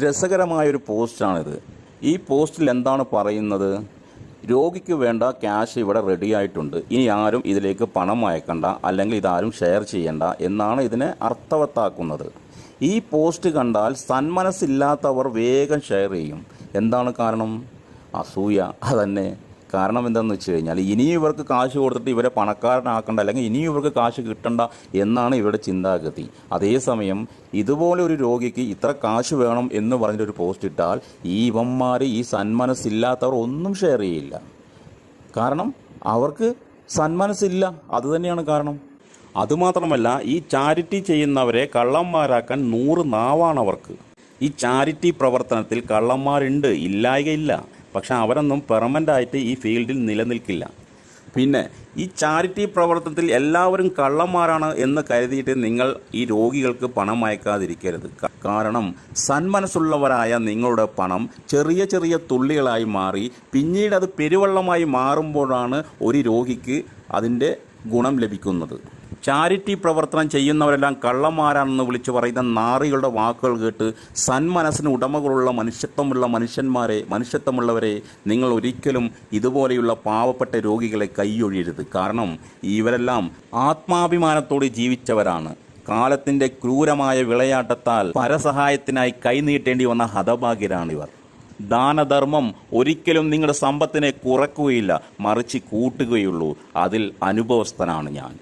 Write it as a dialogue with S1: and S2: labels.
S1: രസകരമായൊരു പോസ്റ്റാണിത്. ഈ പോസ്റ്റിൽ എന്താണ് പറയുന്നത്? രോഗിക്ക് വേണ്ട ക്യാഷ് ഇവിടെ റെഡി ആയിട്ടുണ്ട്, ഇനി ആരും ഇതിലേക്ക് പണം അയക്കണ്ട, അല്ലെങ്കിൽ ഇതാരും ഷെയർ ചെയ്യണ്ട എന്നാണ് ഇതിനെ അർത്ഥവത്താക്കുന്നത്. ഈ പോസ്റ്റ് കണ്ടാൽ സന്മനസ്സില്ലാത്തവർ വേഗം ഷെയർ ചെയ്യും. എന്താണ് കാരണം? അസൂയ. അതന്നെ കാരണം. എന്താണെന്ന് വെച്ച് കഴിഞ്ഞാൽ ഇനിയും ഇവർക്ക് കാശ് കൊടുത്തിട്ട് ഇവരെ പണക്കാരനാക്കണ്ട, അല്ലെങ്കിൽ ഇനിയും ഇവർക്ക് കാശ് കിട്ടണ്ട എന്നാണ് ഇവരുടെ ചിന്താഗതി. അതേസമയം ഇതുപോലെ ഒരു രോഗിക്ക് ഇത്ര കാശ് വേണം എന്ന് പറഞ്ഞിട്ടൊരു പോസ്റ്റ് ഇട്ടാൽ ഇവന്മാർ, ഈ സന്മനസ്സില്ലാത്തവർ ഒന്നും ഷെയർ ചെയ്യില്ല. കാരണം അവർക്ക് സന്മനസ്സില്ല. അതുതന്നെയാണ് കാരണം. അതുമാത്രമല്ല, ഈ ചാരിറ്റി ചെയ്യുന്നവരെ കള്ളന്മാരാക്കാൻ 100 നാവാണ് അവർക്ക്. ഈ ചാരിറ്റി പ്രവർത്തനത്തിൽ കള്ളന്മാരുണ്ട്, ഇല്ലായ്കയില്ല. പക്ഷെ അവരൊന്നും പെർമനൻ്റായിട്ട് ഈ ഫീൽഡിൽ നിലനിൽക്കില്ല. പിന്നെ ഈ ചാരിറ്റി പ്രവർത്തനത്തിൽ എല്ലാവരും കള്ളന്മാരാണ് എന്ന് കരുതിയിട്ട് നിങ്ങൾ ഈ രോഗികൾക്ക് പണം അയക്കാതിരിക്കരുത്. കാരണം സന്മനസ്സുള്ളവരായ നിങ്ങളുടെ പണം ചെറിയ ചെറിയ തുള്ളികളായി മാറി പിന്നീട് അത് പെരുവെള്ളമായി മാറുമ്പോഴാണ് ഒരു രോഗിക്ക് അതിൻ്റെ ഗുണം ലഭിക്കുന്നത്. ചാരിറ്റി പ്രവർത്തനം ചെയ്യുന്നവരെല്ലാം കള്ളന്മാരാണെന്ന് വിളിച്ചു പറയുന്ന നാറികളുടെ വാക്കുകൾ കേട്ട് സന്മനസ്സിന് ഉടമകളുള്ള മനുഷ്യത്വമുള്ളവരെ നിങ്ങൾ ഒരിക്കലും ഇതുപോലെയുള്ള പാവപ്പെട്ട രോഗികളെ കൈയൊഴിയരുത്. കാരണം ഇവരെല്ലാം ആത്മാഭിമാനത്തോടെ ജീവിച്ചവരാണ്. കാലത്തിൻ്റെ ക്രൂരമായ വിളയാട്ടത്താൽ പരസഹായത്തിനായി കൈനീട്ടേണ്ടി വന്ന ഹതഭാഗ്യരാണിവർ. ദാനധർമ്മം ഒരിക്കലും നിങ്ങളുടെ സമ്പത്തിനെ കുറയ്ക്കുകയില്ല, മറിച്ച് കൂട്ടുകയുള്ളൂ. അതിൽ അനുഭവസ്ഥനാണ് ഞാൻ.